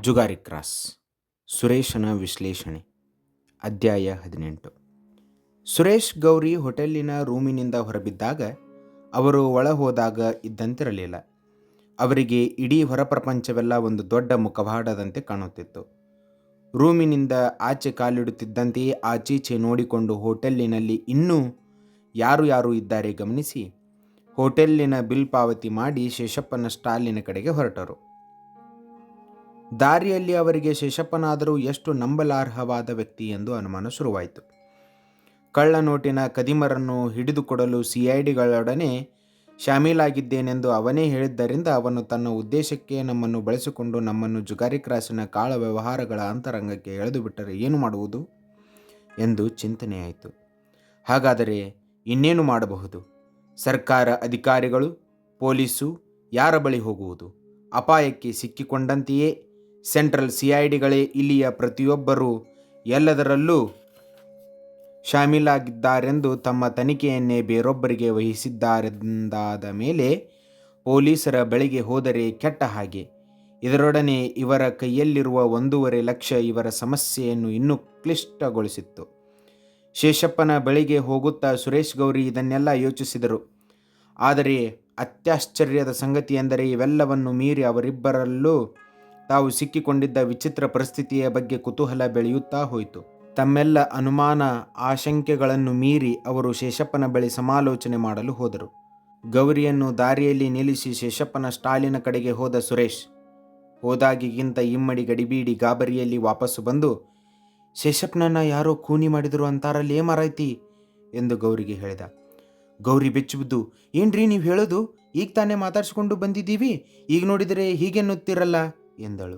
Jugari cross. ಸುರೇಶನ ವಿಶ್ಲೇಷಣೆ. ಅಧ್ಯಾಯ 18. ಸುರೇಶ್ ಗೌರಿ ಹೋಟೆಲಿನ ರೂಮಿನಿಂದ ಹೊರಬಿದ್ದಾಗ ಅವರು ಒಳ ಹೋದಾಗ ಇದ್ದಂತಿರಲಿಲ್ಲ. ಅವರಿಗೆ ಇಡೀ ಹೊರಪ್ರಪಂಚವೆಲ್ಲ ಒಂದು ದೊಡ್ಡ ಮುಖವಾಡದಂತೆ ಕಾಣುತ್ತಿತ್ತು. ರೂಮಿನಿಂದ ಆಚೆ ಕಾಲಿಡುತ್ತಿದ್ದಂತೆಯೇ ಆಚೀಚೆ ನೋಡಿಕೊಂಡು ಹೋಟೆಲಿನಲ್ಲಿ ಇನ್ನೂ ಯಾರು ಯಾರು ಇದ್ದಾರೆ ಗಮನಿಸಿ ಹೋಟೆಲಿನ ಬಿಲ್ ಪಾವತಿ ಮಾಡಿ ಶೇಷಪ್ಪನ ಸ್ಟಾಲಿನ ಕಡೆಗೆ ಹೊರಟರು. ದಾರಿಯಲ್ಲಿ ಅವರಿಗೆ ಶೇಷಪ್ಪನಾದರೂ ಎಷ್ಟು ನಂಬಲಾರ್ಹವಾದ ವ್ಯಕ್ತಿ ಎಂದು ಅನುಮಾನ ಶುರುವಾಯಿತು. ಕಳ್ಳ ನೋಟಿನ ಕದಿಮರನ್ನು ಹಿಡಿದುಕೊಡಲು ಸಿಐಡಿಗಳೊಡನೆ ಶಾಮೀಲಾಗಿದ್ದೇನೆಂದು ಅವನೇ ಹೇಳಿದ್ದರಿಂದ ಅವನು ತನ್ನ ಉದ್ದೇಶಕ್ಕೆ ನಮ್ಮನ್ನು ಬಳಸಿಕೊಂಡು ನಮ್ಮನ್ನು ಜುಗಾರಿ ಕ್ರಾಸಿನ ಕಾಳ ವ್ಯವಹಾರಗಳ ಅಂತರಂಗಕ್ಕೆ ಎಳೆದುಬಿಟ್ಟರೆ ಏನು ಮಾಡುವುದು ಎಂದು ಚಿಂತನೆಯಾಯಿತು. ಹಾಗಾದರೆ ಇನ್ನೇನು ಮಾಡಬಹುದು? ಸರ್ಕಾರ ಅಧಿಕಾರಿಗಳು, ಪೊಲೀಸು ಯಾರ ಬಳಿ ಹೋಗುವುದು? ಅಪಾಯಕ್ಕೆ ಸಿಕ್ಕಿಕೊಂಡಂತೆಯೇ ಸೆಂಟ್ರಲ್ ಸಿಐಡಿಗಳೇ ಇಲ್ಲಿಯ ಪ್ರತಿಯೊಬ್ಬರೂ ಎಲ್ಲದರಲ್ಲೂ ಶಾಮೀಲಾಗಿದ್ದಾರೆಂದು ತಮ್ಮ ತನಿಖೆಯನ್ನೇ ಬೇರೊಬ್ಬರಿಗೆ ವಹಿಸಿದ್ದಾರೆಂದಾದ ಮೇಲೆ ಪೊಲೀಸರ ಬಳಿಗೆ ಹೋದರೆ ಕೆಟ್ಟ ಹಾಗೆ. ಇದರೊಡನೆ ಇವರ ಕೈಯಲ್ಲಿರುವ 1.5 ಲಕ್ಷ ಇವರ ಸಮಸ್ಯೆಯನ್ನು ಇನ್ನೂ ಕ್ಲಿಷ್ಟಗೊಳಿಸಿತ್ತು. ಶೇಷಪ್ಪನ ಬಳಿಗೆ ಹೋಗುತ್ತಾ ಸುರೇಶ್ ಗೌರಿ ಇದನ್ನೆಲ್ಲ ಯೋಚಿಸಿದರು. ಆದರೆ ಅತ್ಯಾಶ್ಚರ್ಯದ ಸಂಗತಿಯೆಂದರೆ ಇವೆಲ್ಲವನ್ನು ಮೀರಿ ಅವರಿಬ್ಬರಲ್ಲೂ ತಾವು ಸಿಕ್ಕಿಕೊಂಡಿದ್ದ ವಿಚಿತ್ರ ಪರಿಸ್ಥಿತಿಯ ಬಗ್ಗೆ ಕುತೂಹಲ ಬೆಳೆಯುತ್ತಾ ಹೋಯಿತು. ತಮ್ಮೆಲ್ಲ ಅನುಮಾನ ಆಶಂಕೆಗಳನ್ನು ಮೀರಿ ಅವರು ಶೇಷಪ್ಪನ ಬಳಿ ಸಮಾಲೋಚನೆ ಮಾಡಲು ಹೋದರು. ಗೌರಿಯನ್ನು ದಾರಿಯಲ್ಲಿ ನಿಲ್ಲಿಸಿ ಶೇಷಪ್ಪನ ಸ್ಟಾಲಿನ ಕಡೆಗೆ ಹೋದ ಸುರೇಶ್ ಹೋದಾಗಿಗಿಂತ ಇಮ್ಮಡಿ ಗಡಿಬೀಡಿ ಗಾಬರಿಯಲ್ಲಿ ವಾಪಸ್ಸು ಬಂದು, ಶೇಷಪ್ಪನನ್ನ ಯಾರೋ ಖೂನಿ ಮಾಡಿದರು ಅಂತಾರಲ್ಲೇ ಮಾರಾಯ್ತಿ ಎಂದು ಗೌರಿಗೆ ಹೇಳಿದ. ಗೌರಿ ಬೆಚ್ಚಿಬಿದ್ದು, ಏನ್ರಿ ನೀವು ಹೇಳೋದು? ಈಗ ತಾನೇ ಮಾತಾಡ್ಸ್ಕೊಂಡು ಬಂದಿದ್ದೀವಿ, ಈಗ ನೋಡಿದರೆ ಹೀಗೆನ್ನುತ್ತೀರಲ್ಲ ಎಂದಳು.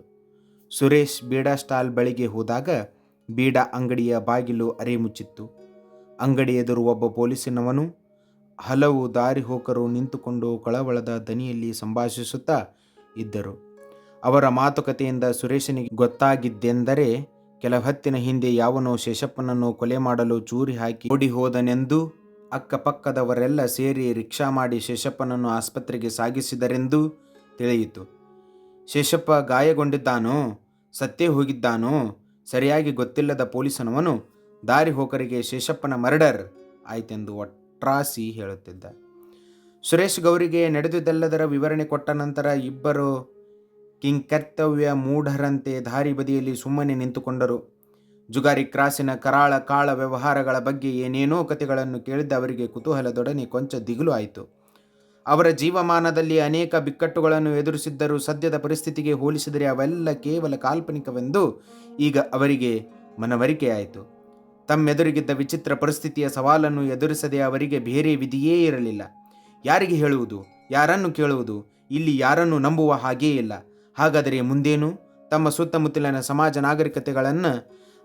ಸುರೇಶ್ ಬೀಡಾ ಸ್ಟಾಲ್ ಬಳಿಗೆ ಹೋದಾಗ ಬೀಡಾ ಅಂಗಡಿಯ ಬಾಗಿಲು ಅರೆ ಮುಚ್ಚಿತ್ತು. ಅಂಗಡಿ ಎದುರು ಒಬ್ಬ ಪೊಲೀಸಿನವನು ಹಲವು ದಾರಿ ಹೋಕರು ನಿಂತುಕೊಂಡು ಕಳವಳದ ದನಿಯಲ್ಲಿ ಸಂಭಾಷಿಸುತ್ತಾ ಇದ್ದರು. ಅವರ ಮಾತುಕತೆಯಿಂದ ಸುರೇಶನಿಗೆ ಗೊತ್ತಾಗಿದ್ದೆಂದರೆ ಕೆಲ ಹೊತ್ತಿನ ಹಿಂದೆ ಯಾವನೋ ಶೇಷಪ್ಪನನ್ನು ಕೊಲೆ ಮಾಡಲು ಚೂರಿ ಹಾಕಿ ಓಡಿ ಹೋದನೆಂದೂ ಅಕ್ಕಪಕ್ಕದವರೆಲ್ಲ ಸೇರಿ ರಿಕ್ಷಾ ಮಾಡಿ ಶೇಷಪ್ಪನನ್ನು ಆಸ್ಪತ್ರೆಗೆ ಸಾಗಿಸಿದರೆಂದೂ ತಿಳಿಯಿತು. ಶೇಷಪ್ಪ ಗಾಯಗೊಂಡಿದ್ದಾನೋ ಸತ್ತೇ ಹೋಗಿದ್ದಾನೋ ಸರಿಯಾಗಿ ಗೊತ್ತಿಲ್ಲದ ಪೊಲೀಸನವನು ದಾರಿ ಹೋಕರಿಗೆ ಶೇಷಪ್ಪನ ಮರ್ಡರ್ ಆಯ್ತೆಂದು ಒಟ್ರಾಸಿ ಹೇಳುತ್ತಿದ್ದ. ಸುರೇಶ್ ಗೌರಿಗೆ ನಡೆದುದೆಲ್ಲದರ ವಿವರಣೆ ಕೊಟ್ಟ ನಂತರ ಇಬ್ಬರು ಕಿಂಕರ್ತವ್ಯ ಮೂಢರಂತೆ ದಾರಿ ಬದಿಯಲ್ಲಿ ಸುಮ್ಮನೆ ನಿಂತುಕೊಂಡರು. ಜುಗಾರಿ ಕ್ರಾಸಿನ ಕರಾಳ ಕಾಳ ವ್ಯವಹಾರಗಳ ಬಗ್ಗೆ ಏನೇನೋ ಕಥೆಗಳನ್ನು ಕೇಳಿದ್ದ ಅವರಿಗೆ ಕುತೂಹಲದೊಡನೆ ಕೊಂಚ ದಿಗಿಲು ಆಯಿತು. ಅವರ ಜೀವಮಾನದಲ್ಲಿ ಅನೇಕ ಬಿಕ್ಕಟ್ಟುಗಳನ್ನು ಎದುರಿಸಿದ್ದರೂ ಸದ್ಯದ ಪರಿಸ್ಥಿತಿಗೆ ಹೋಲಿಸಿದರೆ ಅವೆಲ್ಲ ಕೇವಲ ಕಾಲ್ಪನಿಕವೆಂದು ಈಗ ಅವರಿಗೆ ಮನವರಿಕೆಯಾಯಿತು. ತಮ್ಮೆದುರಿಗಿದ್ದ ವಿಚಿತ್ರ ಪರಿಸ್ಥಿತಿಯ ಸವಾಲನ್ನು ಎದುರಿಸದೆ ಅವರಿಗೆ ಬೇರೆ ವಿಧಿಯೇ ಇರಲಿಲ್ಲ. ಯಾರಿಗೆ ಹೇಳುವುದು? ಯಾರನ್ನು ಕೇಳುವುದು? ಇಲ್ಲಿ ಯಾರನ್ನು ನಂಬುವ ಹಾಗೇ ಇಲ್ಲ. ಹಾಗಾದರೆ ಮುಂದೇನು? ತಮ್ಮ ಸುತ್ತಮುತ್ತಲಿನ ಸಮಾಜ ನಾಗರಿಕತೆಗಳನ್ನು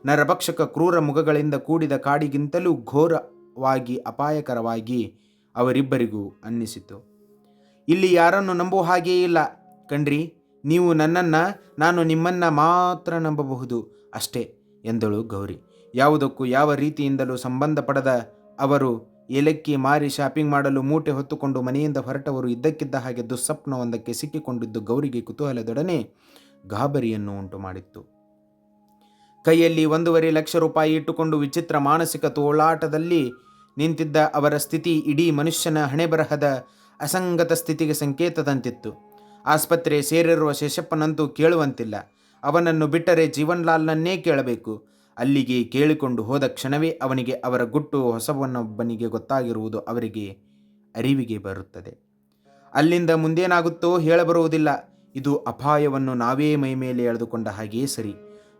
ನರಭಕ್ಷಕ ಕ್ರೂರ ಮುಖಗಳಿಂದ ಕೂಡಿದ ಕಾಡಿಗಿಂತಲೂ ಘೋರವಾಗಿ ಅಪಾಯಕರವಾಗಿ ಅವರಿಬ್ಬರಿಗೂ ಅನ್ನಿಸಿತು. ಇಲ್ಲಿ ಯಾರನ್ನು ನಂಬುವ ಹಾಗೇ ಇಲ್ಲ ಕಣ್ರಿ. ನೀವು ನನ್ನನ್ನು, ನಾನು ನಿಮ್ಮನ್ನು ಮಾತ್ರ ನಂಬಬಹುದು ಅಷ್ಟೇ ಎಂದಳು ಗೌರಿ. ಯಾವುದಕ್ಕೂ ಯಾವ ರೀತಿಯಿಂದಲೂ ಸಂಬಂಧ ಪಡದ ಅವರು ಏಲಕ್ಕಿ ಮಾರಿ ಶಾಪಿಂಗ್ ಮಾಡಲು ಮೂಟೆ ಹೊತ್ತುಕೊಂಡು ಮನೆಯಿಂದ ಹೊರಟವರು ಇದ್ದಕ್ಕಿದ್ದ ಹಾಗೆ ದುಸ್ವಪ್ನವೊಂದಕ್ಕೆ ಸಿಕ್ಕಿಕೊಂಡಿದ್ದು ಗೌರಿಗೆ ಕುತೂಹಲದೊಡನೆ ಗಾಬರಿಯನ್ನು ಉಂಟು ಮಾಡಿತ್ತು. ಕೈಯಲ್ಲಿ 1.5 ಲಕ್ಷ ರೂಪಾಯಿ ಇಟ್ಟುಕೊಂಡು ವಿಚಿತ್ರ ಮಾನಸಿಕ ತೋಳಾಟದಲ್ಲಿ ನಿಂತಿದ್ದ ಅವರ ಸ್ಥಿತಿ ಇಡೀ ಮನುಷ್ಯನ ಹಣೆಬರಹದ ಅಸಂಗತ ಸ್ಥಿತಿಗೆ ಸಂಕೇತದಂತಿತ್ತು. ಆಸ್ಪತ್ರೆ ಸೇರಿರುವ ಶೇಷಪ್ಪನಂತೂ ಕೇಳುವಂತಿಲ್ಲ. ಅವನನ್ನು ಬಿಟ್ಟರೆ ಜೀವನ್ಲಾಲ್ನನ್ನೇ ಕೇಳಬೇಕು. ಅಲ್ಲಿಗೆ ಕೇಳಿಕೊಂಡು ಹೋದ ಕ್ಷಣವೇ ಅವನಿಗೆ ಅವರ ಗುಟ್ಟು ಹೊಸವನೊಬ್ಬನಿಗೆ ಗೊತ್ತಾಗಿರುವುದು ಅವರಿಗೆ ಅರಿವಿಗೆ ಬರುತ್ತದೆ. ಅಲ್ಲಿಂದ ಮುಂದೇನಾಗುತ್ತೋ ಹೇಳಬರುವುದಿಲ್ಲ. ಇದು ಅಪಾಯವನ್ನು ನಾವೇ ಮೈಮೇಲೆ ಎಳೆದುಕೊಂಡ ಹಾಗೇ ಸರಿ.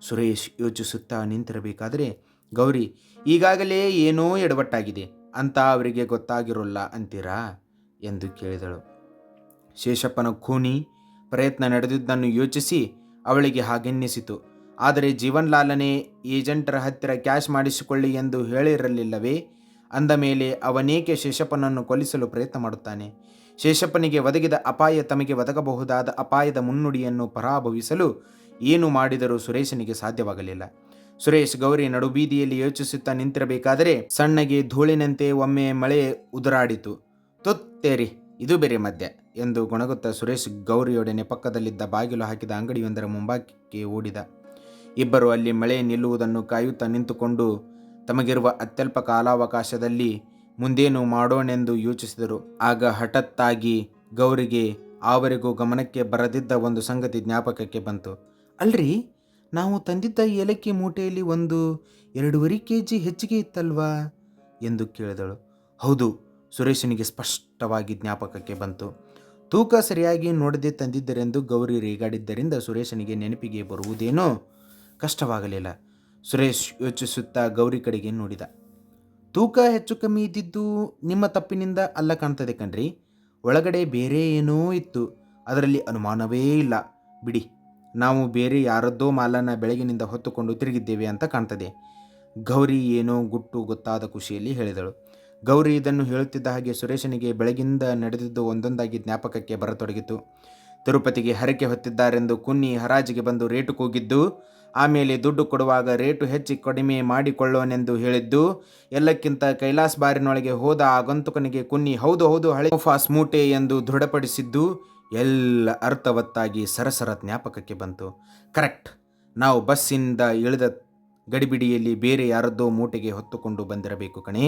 ಸುರೇಶ್ ಯೋಚಿಸುತ್ತಾ ನಿಂತಿರಬೇಕಾದರೆ ಗೌರಿ, ಈಗಾಗಲೇ ಏನೋ ಎಡವಟ್ಟಾಗಿದೆ ಅಂತ ಅವರಿಗೆ ಗೊತ್ತಾಗಿರೋಲ್ಲ ಅಂತೀರಾ ಎಂದು ಕೇಳಿದಳು. ಶೇಷಪ್ಪನ ಖೂನಿ ಪ್ರಯತ್ನ ನಡೆದಿದ್ದನ್ನು ಯೋಚಿಸಿ ಅವಳಿಗೆ ಹಾಗೆನ್ನಿಸಿತು. ಆದರೆ ಜೀವನ್ಲಾಲನೇ ಏಜೆಂಟರ ಹತ್ತಿರ ಕ್ಯಾಶ್ ಮಾಡಿಸಿಕೊಳ್ಳಿ ಎಂದು ಹೇಳಿರಲಿಲ್ಲವೇ? ಅಂದ ಮೇಲೆ ಅವನೇಕೆ ಶೇಷಪ್ಪನನ್ನು ಕೊಲ್ಲಿಸಲು ಪ್ರಯತ್ನ ಮಾಡುತ್ತಾನೆ? ಶೇಷಪ್ಪನಿಗೆ ಒದಗಿದ ಅಪಾಯ ತಮಗೆ ಒದಗಬಹುದಾದ ಅಪಾಯದ ಮುನ್ನುಡಿಯನ್ನು ಪರಾಭವಿಸಲು ಏನು ಮಾಡಿದರೂ ಸುರೇಶನಿಗೆ ಸಾಧ್ಯವಾಗಲಿಲ್ಲ. ಸುರೇಶ್ ಗೌರಿ ನಡುಬೀದಿಯಲ್ಲಿ ಯೋಚಿಸುತ್ತಾ ನಿಂತಿರಬೇಕಾದರೆ ಸಣ್ಣಗೆ ಧೂಳಿನಂತೆ ಒಮ್ಮೆ ಮಳೆ ಉದುರಾಡಿತು. ತುತ್ತೇರಿ ಇದು ಬೇರೆ ಮದ್ಯ ಎಂದು ಗೊಣಗುತ್ತಾ ಸುರೇಶ್ ಗೌರಿಯೊಡನೆ ಪಕ್ಕದಲ್ಲಿದ್ದ ಬಾಗಿಲು ಹಾಕಿದ ಅಂಗಡಿಯೊಂದರ ಮುಂಭಾಗಕ್ಕೆ ಓಡಿದ. ಇಬ್ಬರು ಅಲ್ಲಿ ಮಳೆ ನಿಲ್ಲುವುದನ್ನು ಕಾಯುತ್ತಾ ನಿಂತುಕೊಂಡು ತಮಗಿರುವ ಅತ್ಯಲ್ಪ ಕಾಲಾವಕಾಶದಲ್ಲಿ ಮುಂದೇನು ಮಾಡೋಣೆಂದು ಯೋಚಿಸಿದರು. ಆಗ ಹಠಾತ್ತಾಗಿ ಗೌರಿಗೆ ಆವರೆಗೂ ಗಮನಕ್ಕೆ ಬರದಿದ್ದ ಒಂದು ಸಂಗತಿ ಜ್ಞಾಪಕಕ್ಕೆ ಬಂತು. ಅಲ್ರಿ, ನಾವು ತಂದಿದ್ದ ಏಲಕ್ಕಿ ಮೂಟೆಯಲ್ಲಿ ಒಂದು 2.5 kg ಹೆಚ್ಚಿಗೆ ಇತ್ತಲ್ವಾ ಎಂದು ಕೇಳಿದಳು. ಹೌದು, ಸುರೇಶನಿಗೆ ಸ್ಪಷ್ಟವಾಗಿ ಜ್ಞಾಪಕಕ್ಕೆ ಬಂತು. ತೂಕ ಸರಿಯಾಗಿ ನೋಡದೆ ತಂದಿದ್ದರೆಂದು ಗೌರಿ ರೇಗಾಡಿದ್ದರಿಂದ ಸುರೇಶನಿಗೆ ನೆನಪಿಗೆ ಬರುವುದೇನೋ ಕಷ್ಟವಾಗಲಿಲ್ಲ. ಸುರೇಶ್ ಯೋಚಿಸುತ್ತಾ ಗೌರಿ ಕಡೆಗೆ ನೋಡಿದ. ತೂಕ ಹೆಚ್ಚು ಕಮ್ಮಿ ಇದ್ದಿದ್ದು ನಿಮ್ಮ ತಪ್ಪಿನಿಂದ ಅಲ್ಲ ಕಾಣ್ತದೆ ಕಣ್ರಿ. ಒಳಗಡೆ ಬೇರೆ ಏನೋ ಇತ್ತು, ಅದರಲ್ಲಿ ಅನುಮಾನವೇ ಇಲ್ಲ ಬಿಡಿ. ನಾವು ಬೇರೆ ಯಾರದ್ದೋ ಮಾಲನ್ನು ಬೆಳಗಿನಿಂದ ಹೊತ್ತುಕೊಂಡು ತಿರುಗಿದ್ದೇವೆ ಅಂತ ಕಾಣ್ತದೆ. ಗೌರಿ ಏನೋ ಗುಟ್ಟು ಗೊತ್ತಾದ ಖುಷಿಯಲ್ಲಿ ಹೇಳಿದಳು. ಗೌರಿ ಇದನ್ನು ಹೇಳುತ್ತಿದ್ದ ಹಾಗೆ ಸುರೇಶನಿಗೆ ಬೆಳಗಿಂದ ನಡೆದಿದ್ದು ಒಂದೊಂದಾಗಿ ಜ್ಞಾಪಕಕ್ಕೆ ಬರತೊಡಗಿತು. ತಿರುಪತಿಗೆ ಹರಕೆ ಹೊತ್ತಿದ್ದಾರೆಂದು ಕುನ್ನಿ ಹರಾಜಿಗೆ ಬಂದು ರೇಟು ಕೂಗಿದ್ದು, ಆಮೇಲೆ ದುಡ್ಡು ಕೊಡುವಾಗ ರೇಟು ಹೆಚ್ಚಿ ಕಡಿಮೆ ಮಾಡಿಕೊಳ್ಳೋನೆಂದು ಹೇಳಿದ್ದು, ಎಲ್ಲಕ್ಕಿಂತ ಕೈಲಾಸ್ ಬಾರಿನೊಳಗೆ ಹೋದ ಆಗಂತುಕನಿಗೆ ಕುನ್ನಿ ಹೌದು ಹೌದು ಹಳೆ ಫಾಸ್ ಮೂಟೆ ಎಂದು ದೃಢಪಡಿಸಿದ್ದು ಎಲ್ಲ ಅರ್ಥವತ್ತಾಗಿ ಸರಸರ ಜ್ಞಾಪಕಕ್ಕೆ ಬಂತು. ಕರೆಕ್ಟ್, ನಾವು ಬಸ್ಸಿಂದ ಇಳಿದ ಗಡಿಬಿಡಿಯಲ್ಲಿ ಬೇರೆ ಯಾರದ್ದೋ ಮೂಟೆಗೆ ಹೊತ್ತುಕೊಂಡು ಬಂದಿರಬೇಕು ಕಣೆ.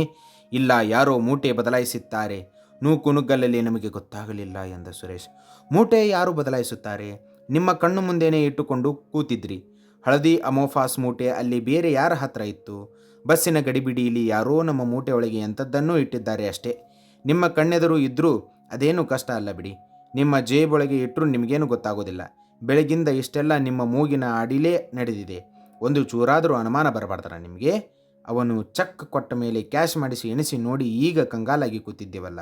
ಇಲ್ಲ, ಯಾರೋ ಮೂಟೆ ಬದಲಾಯಿಸುತ್ತಾರೆ. ನೂಕುನುಗ್ಗಲಲ್ಲಿ ನಮಗೆ ಗೊತ್ತಾಗಲಿಲ್ಲ ಎಂದ ಸುರೇಶ್. ಮೂಟೆ ಯಾರು ಬದಲಾಯಿಸುತ್ತಾರೆ? ನಿಮ್ಮ ಕಣ್ಣು ಮುಂದೆನೇ ಇಟ್ಟುಕೊಂಡು ಕೂತಿದ್ರಿ. ಹಳದಿ ಅಮೋಫಾಸ್ ಮೂಟೆ ಅಲ್ಲಿ ಬೇರೆ ಯಾರ ಹತ್ರ ಇತ್ತು? ಬಸ್ಸಿನ ಗಡಿಬಿಡಿಯಲ್ಲಿ ಯಾರೋ ನಮ್ಮ ಮೂಟೆ ಒಳಗೆ ಎಂಥದ್ದನ್ನೂ ಇಟ್ಟಿದ್ದಾರೆ ಅಷ್ಟೇ. ನಿಮ್ಮ ಕಣ್ಣೆದುರು ಇದ್ದರೂ ಅದೇನು ಕಷ್ಟ ಅಲ್ಲ ಬಿಡಿ. ನಿಮ್ಮ ಜೇಬೊಳಗೆ ಇಟ್ಟರೂ ನಿಮಗೇನು ಗೊತ್ತಾಗೋದಿಲ್ಲ. ಬೆಳಗಿಂದ ಇಷ್ಟೆಲ್ಲ ನಿಮ್ಮ ಮೂಗಿನ ಅಡಿಲೇ ನಡೆದಿದೆ. ಒಂದು ಚೂರಾದರೂ ಅನುಮಾನ ಬರಬಾರ್ದರ ನಿಮಗೆ? ಅವನು ಚೆಕ್ ಕೊಟ್ಟ ಮೇಲೆ ಕ್ಯಾಶ್ ಮಾಡಿಸಿ ಎಣಿಸಿ ನೋಡಿ ಈಗ ಕಂಗಾಲಾಗಿ ಕೂತಿದ್ದೇವಲ್ಲ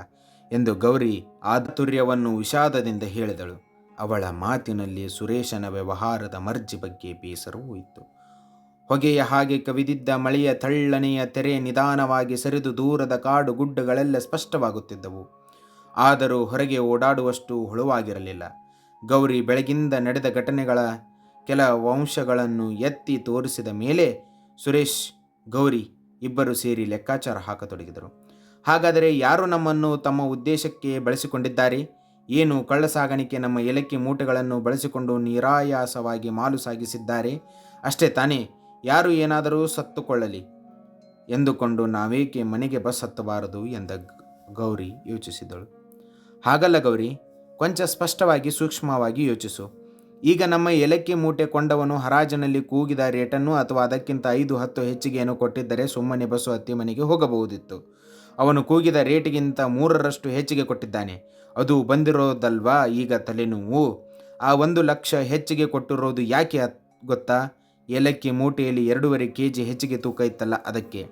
ಎಂದು ಗೌರಿ ಆತುರ್ಯವನ್ನು ವಿಷಾದದಿಂದ ಹೇಳಿದಳು. ಅವಳ ಮಾತಿನಲ್ಲಿ ಸುರೇಶನ ವ್ಯವಹಾರದ ಮರ್ಜಿ ಬಗ್ಗೆ ಬೇಸರವೂ ಇತ್ತು. ಹೊಗೆಯ ಹಾಗೆ ಕವಿದಿದ್ದ ಮಳೆಯ ತಳ್ಳನೆಯ ತೆರೆ ನಿಧಾನವಾಗಿ ಸರಿದು ದೂರದ ಕಾಡು ಗುಡ್ಡಗಳೆಲ್ಲ ಸ್ಪಷ್ಟವಾಗುತ್ತಿದ್ದವು. ಆದರೂ ಹೊರಗೆ ಓಡಾಡುವಷ್ಟು ಹುಳುವಾಗಿರಲಿಲ್ಲ. ಗೌರಿ ಬೆಳಗಿಂದ ನಡೆದ ಘಟನೆಗಳ ಕೆಲ ಅಂಶಗಳನ್ನು ಎತ್ತಿ ತೋರಿಸಿದ ಮೇಲೆ ಸುರೇಶ್ ಗೌರಿ ಇಬ್ಬರು ಸೇರಿ ಲೆಕ್ಕಾಚಾರ ಹಾಕತೊಡಗಿದರು. ಹಾಗಾದರೆ ಯಾರು ನಮ್ಮನ್ನು ತಮ್ಮ ಉದ್ದೇಶಕ್ಕೆ ಬಳಸಿಕೊಂಡಿದ್ದಾರೆ? ಏನು ಕಳ್ಳ ಸಾಗಾಣಿಕೆ ನಮ್ಮ ಏಲಕ್ಕಿ ಮೂಟೆಗಳನ್ನು ಬಳಸಿಕೊಂಡು ನಿರಾಯಾಸವಾಗಿ ಮಾಲು ಸಾಗಿಸಿದ್ದಾರೆ ಅಷ್ಟೇ ತಾನೇ? ಯಾರು ಏನಾದರೂ ಸತ್ತುಕೊಳ್ಳಲಿ ಎಂದುಕೊಂಡು ನಾವೇಕೆ ಮನೆಗೆ ಬಸ್ ಹತ್ತಬಾರದು ಎಂದ ಗೌರಿ ಯೋಚಿಸಿದಳು. ಹಾಗಲ್ಲ ಗೌರಿ, ಕೊಂಚ ಸ್ಪಷ್ಟವಾಗಿ ಸೂಕ್ಷ್ಮವಾಗಿ ಯೋಚಿಸು. ಈಗ ನಮ್ಮ ಏಲಕ್ಕಿ ಮೂಟೆ ಕೊಂಡವನು ಹರಾಜಿನಲ್ಲಿ ಕೂಗಿದ ರೇಟನ್ನು ಅಥವಾ ಅದಕ್ಕಿಂತ 5-10 ಹೆಚ್ಚಿಗೆಯನ್ನು ಕೊಟ್ಟಿದ್ದರೆ ಸುಮ್ಮನೆ ಬಸ್ಸು ಹತ್ತಿ ಮನೆಗೆ ಹೋಗಬಹುದಿತ್ತು. ಅವನು ಕೂಗಿದ ರೇಟಿಗಿಂತ 3ರಷ್ಟು ಹೆಚ್ಚಿಗೆ ಕೊಟ್ಟಿದ್ದಾನೆ. ಅದು ಬಂದಿರೋದಲ್ವಾ ಈಗ ತಲೆನೋವು. ಆ 1 ಲಕ್ಷ ಹೆಚ್ಚಿಗೆ ಕೊಟ್ಟಿರೋದು ಯಾಕೆ ಗೊತ್ತಾ? ಏಲಕ್ಕಿ ಮೂಟೆಯಲ್ಲಿ 2.5 kg ಹೆಚ್ಚಿಗೆ ತೂಕ ಇತ್ತಲ್ಲ, ಅದಕ್ಕೆ.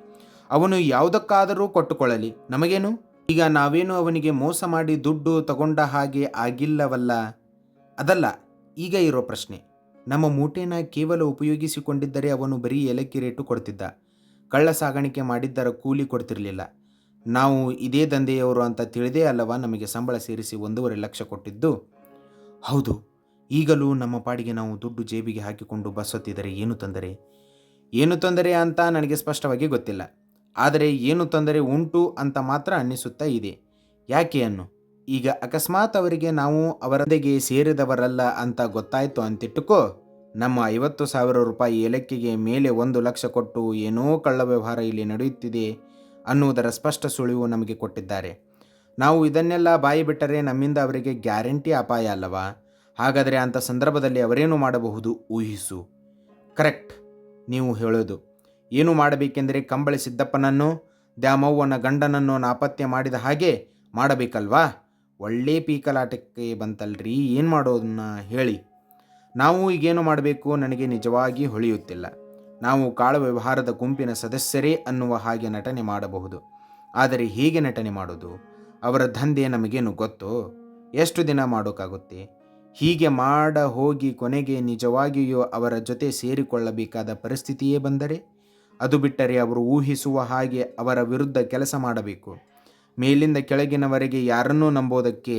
ಅವನು ಯಾವುದಕ್ಕಾದರೂ ಕೊಟ್ಟುಕೊಳ್ಳಲಿ, ನಮಗೇನು? ಈಗ ನಾವೇನು ಅವನಿಗೆ ಮೋಸ ಮಾಡಿ ದುಡ್ಡು ತಗೊಂಡ ಹಾಗೆ ಆಗಿಲ್ಲವಲ್ಲ. ಅದಲ್ಲ ಈಗ ಇರೋ ಪ್ರಶ್ನೆ. ನಮ್ಮ ಮೂಟೆನ ಕೇವಲ ಉಪಯೋಗಿಸಿಕೊಂಡಿದ್ದರೆ ಅವನು ಬರೀ ಏಲಕ್ಕಿ ರೇಟು ಕೊಡ್ತಿದ್ದ. ಕಳ್ಳ ಸಾಗಾಣಿಕೆ ಮಾಡಿದ್ದರ ಕೂಲಿ ಕೊಡ್ತಿರಲಿಲ್ಲ. ನಾವು ಇದೇ ದಂಧೆಯವರು ಅಂತ ತಿಳಿದೇ ಅಲ್ಲವಾ ನಮಗೆ ಸಂಬಳ ಸೇರಿಸಿ 1.5 ಲಕ್ಷ ಕೊಟ್ಟಿದ್ದು. ಹೌದು, ಈಗಲೂ ನಮ್ಮ ಪಾಡಿಗೆ ನಾವು ದುಡ್ಡು ಜೇಬಿಗೆ ಹಾಕಿಕೊಂಡು ಬಸ್ ಹತ್ತಿದರೆ ಏನು ತೊಂದರೆ ಅಂತ ನನಗೆ ಸ್ಪಷ್ಟವಾಗಿ ಗೊತ್ತಿಲ್ಲ. ಆದರೆ ಏನು ತೊಂದರೆ ಉಂಟು ಅಂತ ಮಾತ್ರ ಅನ್ನಿಸುತ್ತಾ ಇದೆ. ಯಾಕೆ ಅನ್ನು? ಈಗ ಅಕಸ್ಮಾತ್ ಅವರಿಗೆ ನಾವು ಅವರದೆಗೆ ಸೇರಿದವರಲ್ಲ ಅಂತ ಗೊತ್ತಾಯಿತು ಅಂತಿಟ್ಟುಕೋ. ನಮ್ಮ 50,000 ರೂಪಾಯಿ ಏಲಕ್ಕಿಗೆ ಮೇಲೆ 1 ಲಕ್ಷ ಕೊಟ್ಟು ಏನೋ ಕಳ್ಳ ವ್ಯವಹಾರ ಇಲ್ಲಿ ನಡೆಯುತ್ತಿದೆ ಅನ್ನುವುದರ ಸ್ಪಷ್ಟ ಸುಳಿವು ನಮಗೆ ಕೊಟ್ಟಿದ್ದಾರೆ. ನಾವು ಇದನ್ನೆಲ್ಲ ಬಾಯಿ ಬಿಟ್ಟರೆ ನಮ್ಮಿಂದ ಅವರಿಗೆ ಗ್ಯಾರಂಟಿ ಅಪಾಯ ಅಲ್ಲವಾ? ಹಾಗಾದರೆ ಅಂಥ ಸಂದರ್ಭದಲ್ಲಿ ಅವರೇನು ಮಾಡಬಹುದು ಊಹಿಸು. ಕರೆಕ್ಟ್ ನೀವು ಹೇಳೋದು. ಏನು ಮಾಡಬೇಕೆಂದರೆ ಕಂಬಳಿ ಸಿದ್ದಪ್ಪನನ್ನು ದ್ಯಾಮವ್ವನ ಗಂಡನನ್ನು ನಾಪತ್ತೆ ಮಾಡಿದ ಹಾಗೆ ಮಾಡಬೇಕಲ್ವಾ? ಒಳ್ಳೆ ಪೀಕಲಾಟಕ್ಕೆ ಬಂತಲ್ರಿ. ಏನು ಮಾಡೋದನ್ನ ಹೇಳಿ. ನಾವು ಈಗೇನು ಮಾಡಬೇಕು ನನಗೆ ನಿಜವಾಗಿ ಹೊಳೆಯುತ್ತಿಲ್ಲ. ನಾವು ಕಾಳು ವ್ಯವಹಾರದ ಗುಂಪಿನ ಸದಸ್ಯರೇ ಅನ್ನುವ ಹಾಗೆ ನಟನೆ ಮಾಡಬಹುದು. ಆದರೆ ಹೇಗೆ ನಟನೆ ಮಾಡೋದು? ಅವರ ದಂಧೆ ನಮಗೇನು ಗೊತ್ತೋ? ಎಷ್ಟು ದಿನ ಮಾಡೋಕ್ಕಾಗುತ್ತೆ? ಹೀಗೆ ಮಾಡ ಹೋಗಿ ಕೊನೆಗೆ ನಿಜವಾಗಿಯೂ ಅವರ ಜೊತೆ ಸೇರಿಕೊಳ್ಳಬೇಕಾದ ಪರಿಸ್ಥಿತಿಯೇ ಬಂದರೆ? ಅದು ಬಿಟ್ಟರೆ ಅವರು ಊಹಿಸುವ ಹಾಗೆ ಅವರ ವಿರುದ್ಧ ಕೆಲಸ ಮಾಡಬೇಕು. ಮೇಲಿಂದ ಕೆಳಗಿನವರೆಗೆ ಯಾರನ್ನೂ ನಂಬೋದಕ್ಕೆ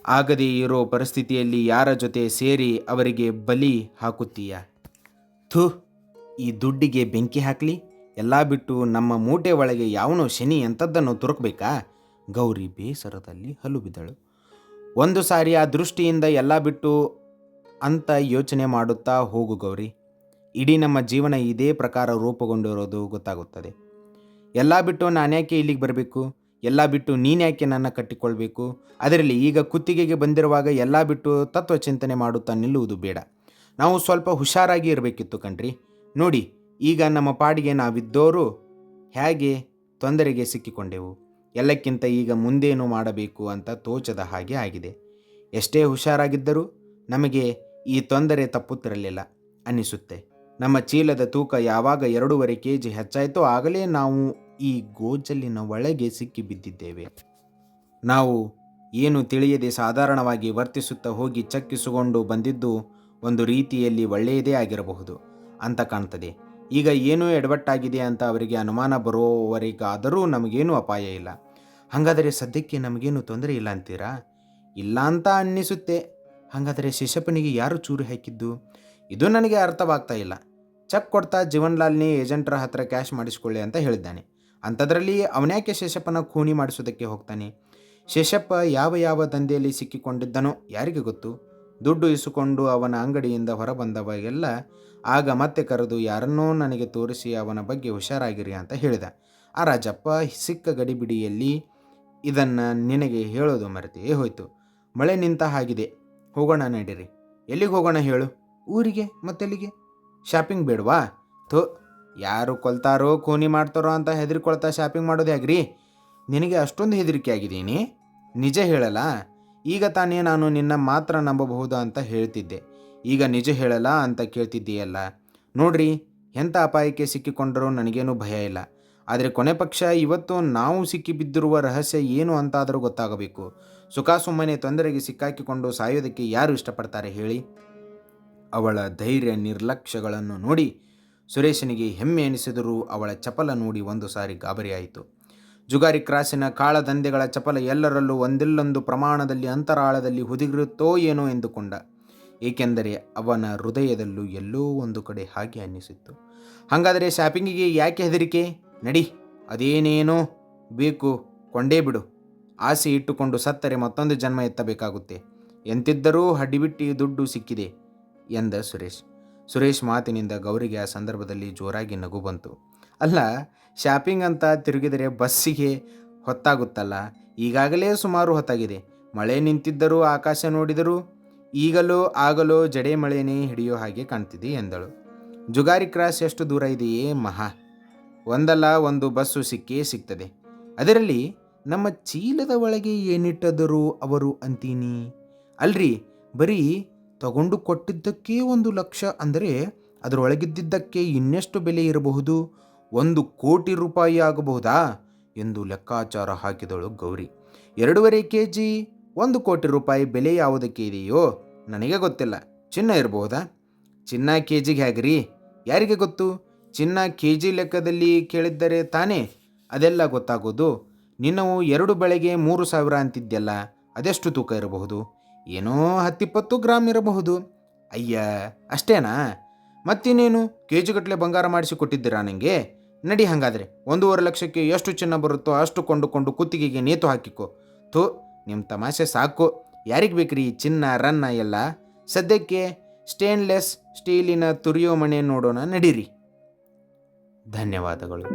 ಆಗದೇ ಇರೋ ಪರಿಸ್ಥಿತಿಯಲ್ಲಿ ಯಾರ ಜೊತೆ ಸೇರಿ ಅವರಿಗೆ ಬಲಿ ಹಾಕುತ್ತೀಯ? ಥು, ಈ ದುಡ್ಡಿಗೆ ಬೆಂಕಿ ಹಾಕಲಿ. ಎಲ್ಲ ಬಿಟ್ಟು ನಮ್ಮ ಮೂಟೆ ಒಳಗೆ ಯಾವನೋ ಶನಿ ಎಂಥದ್ದನ್ನು ತುರುಕಬೇಕಾ? ಗೌರಿ ಬೇಸರದಲ್ಲಿ ಹಲ್ಲು ಬಿದ್ದಳು. ಒಂದು ಸಾರಿ ಆ ದೃಷ್ಟಿಯಿಂದ ಎಲ್ಲ ಬಿಟ್ಟು ಅಂತ ಯೋಚನೆ ಮಾಡುತ್ತಾ ಹೋಗು ಗೌರಿ. ಇಡೀ ನಮ್ಮ ಜೀವನ ಇದೇ ಪ್ರಕಾರ ರೂಪುಗೊಂಡಿರೋದು ಗೊತ್ತಾಗುತ್ತದೆ. ಎಲ್ಲ ಬಿಟ್ಟು ನಾನ್ಯಾಕೆ ಇಲ್ಲಿಗೆ ಬರಬೇಕು? ಎಲ್ಲ ಬಿಟ್ಟು ನೀನ್ಯಾಕೆ ನನ್ನ ಕಟ್ಟಿಕೊಳ್ಬೇಕು? ಅದರಲ್ಲಿ ಈಗ ಕುತ್ತಿಗೆಗೆ ಬಂದಿರುವಾಗ ಎಲ್ಲ ಬಿಟ್ಟು ತತ್ವಚಿಂತನೆ ಮಾಡುತ್ತಾ ನಿಲ್ಲುವುದು ಬೇಡ. ನಾವು ಸ್ವಲ್ಪ ಹುಷಾರಾಗಿ ಇರಬೇಕಿತ್ತು ಕಣ್ರಿ. ನೋಡಿ, ಈಗ ನಮ್ಮ ಪಾಡಿಗೆ ನಾವಿದ್ದೋರು ಹೇಗೆ ತೊಂದರೆಗೆ ಸಿಕ್ಕಿಕೊಂಡೆವು. ಎಲ್ಲಕ್ಕಿಂತ ಈಗ ಮುಂದೇನು ಮಾಡಬೇಕು ಅಂತ ತೋಚದ ಹಾಗೆ ಆಗಿದೆ. ಎಷ್ಟೇ ಹುಷಾರಾಗಿದ್ದರೂ ನಮಗೆ ಈ ತೊಂದರೆ ತಪ್ಪುತ್ತಿರಲಿಲ್ಲ ಅನ್ನಿಸುತ್ತೆ. ನಮ್ಮ ಚೀಲದ ತೂಕ ಯಾವಾಗ 2.5 kg ಹೆಚ್ಚಾಯಿತೋ ಆಗಲೇ ನಾವು ಈ ಗೋಜಲಿನ ಒಳಗೆ ಸಿಕ್ಕಿ ಬಿದ್ದಿದ್ದೇವೆ. ನಾವು ಏನು ತಿಳಿಯದೆ ಸಾಧಾರಣವಾಗಿ ವರ್ತಿಸುತ್ತಾ ಹೋಗಿ ಚಕ್ಕಿಸಿಕೊಂಡು ಬಂದಿದ್ದು ಒಂದು ರೀತಿಯಲ್ಲಿ ಒಳ್ಳೆಯದೇ ಆಗಿರಬಹುದು ಅಂತ ಕಾಣ್ತದೆ. ಈಗ ಏನೋ ಎಡವಟ್ಟಾಗಿದೆ ಅಂತ ಅವರಿಗೆ ಅನುಮಾನ ಬರೋವರೆಗಾದರೂ ನಮಗೇನು ಅಪಾಯ ಇಲ್ಲ. ಹಾಗಾದರೆ ಸದ್ಯಕ್ಕೆ ನಮಗೇನು ತೊಂದರೆ ಇಲ್ಲ ಅಂತೀರಾ? ಇಲ್ಲ ಅಂತ ಅನ್ನಿಸುತ್ತೆ. ಹಾಗಾದರೆ ಶೇಷಪ್ಪನಿಗೆ ಯಾರು ಚೂರು ಹಾಕಿದ್ದು? ಇದು ನನಗೆ ಅರ್ಥವಾಗ್ತಾ ಇಲ್ಲ. ಚೆಕ್ ಕೊಡ್ತಾ ಜೀವನ್ಲಾಲ್ನೇ ಏಜೆಂಟರ ಹತ್ರ ಕ್ಯಾಶ್ ಮಾಡಿಸ್ಕೊಳ್ಳಿ ಅಂತ ಹೇಳಿದ್ದಾನೆ. ಅಂಥದ್ರಲ್ಲಿ ಅವನ್ಯಾಕೆ ಶೇಷಪ್ಪನ ಖೂನಿ ಮಾಡಿಸೋದಕ್ಕೆ ಹೋಗ್ತಾನೆ? ಶೇಷಪ್ಪ ಯಾವ ಯಾವ ದಂಧೆಯಲ್ಲಿ ಸಿಕ್ಕಿಕೊಂಡಿದ್ದನೋ ಯಾರಿಗೆ ಗೊತ್ತು. ದುಡ್ಡು ಇಸುಕೊಂಡು ಅವನ ಅಂಗಡಿಯಿಂದ ಹೊರಬಂದವಾಗೆಲ್ಲ ಆಗ ಮತ್ತೆ ಕರೆದು ಯಾರನ್ನೋ ನನಗೆ ತೋರಿಸಿ ಅವನ ಬಗ್ಗೆ ಹುಷಾರಾಗಿರಿ ಅಂತ ಹೇಳಿದ. ಆ ರಾಜಪ್ಪ ಸಿಕ್ಕ ಗಡಿಬಿಡಿಯಲ್ಲಿ ಇದನ್ನು ನಿನಗೆ ಹೇಳೋದು ಮರೆತೇ ಹೋಯ್ತು. ಮಳೆ ನಿಂತ ಹಾಗಿದೆ, ಹೋಗೋಣ ನಡೀರಿ. ಎಲ್ಲಿಗೆ ಹೋಗೋಣ ಹೇಳು? ಊರಿಗೆ. ಮತ್ತೆಲ್ಲಿಗೆ? ಶಾಪಿಂಗ್ ಬೇಡವಾ? ಯಾರು ಕೊಲ್ತಾರೋ ಖೂನಿ ಮಾಡ್ತಾರೋ ಅಂತ ಹೆದರಿಕೊಳ್ತಾ ಶಾಪಿಂಗ್ ಮಾಡೋದು ಹೇಗ್ರಿ? ನಿನಗೆ ಅಷ್ಟೊಂದು ಹೆದರಿಕೆ ಆಗಿದ್ದೀನಿ? ನಿಜ ಹೇಳಲ್ಲ. ಈಗ ತಾನೇ ನಾನು ನಿನ್ನ ಮಾತ್ರ ನಂಬಬಹುದು ಅಂತ ಹೇಳ್ತಿದ್ದೆ. ಈಗ ನಿಜ ಹೇಳಲ್ಲ ಅಂತ ಕೇಳ್ತಿದ್ದೀಯಲ್ಲ. ನೋಡ್ರಿ, ಎಂಥ ಅಪಾಯಕ್ಕೆ ಸಿಕ್ಕಿಕೊಂಡರೂ ನನಗೇನು ಭಯ ಇಲ್ಲ. ಆದರೆ ಕೊನೆ ಪಕ್ಷ ಇವತ್ತು ನಾವು ಸಿಕ್ಕಿಬಿದ್ದಿರುವ ರಹಸ್ಯ ಏನು ಅಂತಾದರೂ ಗೊತ್ತಾಗಬೇಕು. ಸುಮ್ಮನೆ ತೊಂದರೆಗೆ ಸಿಕ್ಕಾಕಿಕೊಂಡು ಸಾಯೋದಕ್ಕೆ ಯಾರು ಇಷ್ಟಪಡ್ತಾರೆ ಹೇಳಿ? ಅವಳ ಧೈರ್ಯ ನಿರ್ಲಕ್ಷ್ಯಗಳನ್ನು ನೋಡಿ ಸುರೇಶನಿಗೆ ಹೆಮ್ಮೆ ಎನಿಸಿದರೂ ಅವಳ ಚಪಲ ನೋಡಿ ಒಂದು ಸಾರಿ ಗಾಬರಿಯಾಯಿತು. ಜುಗಾರಿ ಕ್ರಾಸಿನ ಕಾಳದಂಧೆಗಳ ಚಪಲ ಎಲ್ಲರಲ್ಲೂ ಒಂದಿಲ್ಲೊಂದು ಪ್ರಮಾಣದಲ್ಲಿ ಅಂತರಾಳದಲ್ಲಿ ಹುದುಗಿರುತ್ತೋ ಏನೋ ಎಂದುಕೊಂಡ. ಏಕೆಂದರೆ ಅವನ ಹೃದಯದಲ್ಲೂ ಎಲ್ಲೋ ಒಂದು ಕಡೆ ಹಾಗೆ ಅನ್ನಿಸಿತ್ತು. ಹಾಗಾದರೆ ಶಾಪಿಂಗಿಗೆ ಯಾಕೆ ಹೆದರಿಕೆ? ನಡಿ, ಅದೇನೇನೋ ಬೇಕು ಕೊಂಡೇ ಬಿಡು. ಆಸೆ ಇಟ್ಟುಕೊಂಡು ಸತ್ತರೆ ಮತ್ತೊಂದು ಜನ್ಮ ಎತ್ತಬೇಕಾಗುತ್ತೆ. ಎಂತಿದ್ದರೂ ಹಡ್ಡಿಬಿಟ್ಟಿ ದುಡ್ಡು ಸಿಕ್ಕಿದೆ ಎಂದ ಸುರೇಶ್ ಮಾತಿನಿಂದ ಗೌರಿಗೆ ಆ ಸಂದರ್ಭದಲ್ಲಿ ಜೋರಾಗಿ ನಗು ಬಂತು. ಅಲ್ಲ, ಶಾಪಿಂಗ್ ಅಂತ ತಿರುಗಿದರೆ ಬಸ್ಸಿಗೆ ಹೊತ್ತಾಗುತ್ತಲ್ಲ. ಈಗಾಗಲೇ ಸುಮಾರು ಹೊತ್ತಾಗಿದೆ. ಮಳೆ ನಿಂತಿದ್ದರೂ ಆಕಾಶ ನೋಡಿದರೂ ಈಗಲೋ ಆಗಲೋ ಜಡೆ ಮಳೆನೇ ಹಿಡಿಯೋ ಹಾಗೆ ಕಾಣ್ತಿದೆ ಎಂದಳು. ಜುಗಾರಿ ಕ್ರಾಸ್ ಎಷ್ಟು ದೂರ ಇದೆಯೇ ಮಹಾ? ಒಂದಲ್ಲ ಒಂದು ಬಸ್ಸು ಸಿಕ್ಕೇ ಸಿಗ್ತದೆ. ಅದರಲ್ಲಿ ನಮ್ಮ ಚೀಲದ ಒಳಗೆ ಏನಿಟ್ಟದರೂ ಅವರು ಅಂತೀನಿ. ಅಲ್ರಿ, ಬರೀ ತಗೊಂಡು ಕೊಟ್ಟಿದ್ದಕ್ಕೆ 1 ಲಕ್ಷ ಅಂದರೆ ಅದರೊಳಗಿದ್ದಕ್ಕೆ ಇನ್ನೆಷ್ಟು ಬೆಲೆ ಇರಬಹುದು? 1 ಕೋಟಿ ರೂಪಾಯಿ ಆಗಬಹುದಾ ಎಂದು ಲೆಕ್ಕಾಚಾರ ಹಾಕಿದಳು ಗೌರಿ. 2.5 kg 1 ಕೋಟಿ ರೂಪಾಯಿ ಬೆಲೆ ಯಾವುದಕ್ಕೆ ಇದೆಯೋ ನನಗೆ ಗೊತ್ತಿಲ್ಲ. ಚಿನ್ನ ಇರಬಹುದಾ? ಚಿನ್ನ ಕೆಜಿಗೆ ಹೇಗ್ರಿ? ಯಾರಿಗೆ ಗೊತ್ತು? ಚಿನ್ನ KG ಲೆಕ್ಕದಲ್ಲಿ ಕೇಳಿದ್ದರೆ ತಾನೇ ಅದೆಲ್ಲ ಗೊತ್ತಾಗೋದು. ನಿನ್ನವು 2 ಬೆಳೆಗೆ 3,000 ಅಂತಿದ್ಯಲ್ಲ, ಅದೆಷ್ಟು ತೂಕ ಇರಬಹುದು? ಏನೋ 10-20 ಗ್ರಾಮ್ ಇರಬಹುದು. ಅಯ್ಯ, ಅಷ್ಟೇನಾ? ಮತ್ತಿನ್ನೇನು KG ಗಟ್ಟಲೆ ಬಂಗಾರ ಮಾಡಿಸಿ ಕೊಟ್ಟಿದ್ದೀರಾ ನನಗೆ? ನಡಿ, ಹಾಗಾದರೆ 1.5 ಲಕ್ಷಕ್ಕೆ ಎಷ್ಟು ಚಿನ್ನ ಬರುತ್ತೋ ಅಷ್ಟು ಕೊಂಡುಕೊಂಡು ಕುತ್ತಿಗೆಗೆ ನೇತು ಹಾಕಿಕೊ. ನಿಮ್ಮ ತಮಾಷೆ ಸಾಕು. ಯಾರಿಗೆ ಬೇಕ್ರಿ ಚಿನ್ನ ರನ್ನ ಎಲ್ಲ? ಸದ್ಯಕ್ಕೆ ಸ್ಟೇನ್ಲೆಸ್ ಸ್ಟೀಲಿನ ತುರಿಯೋ ಮಣೆ ನೋಡೋಣ, ನಡೀರಿ. ಧನ್ಯವಾದಗಳು.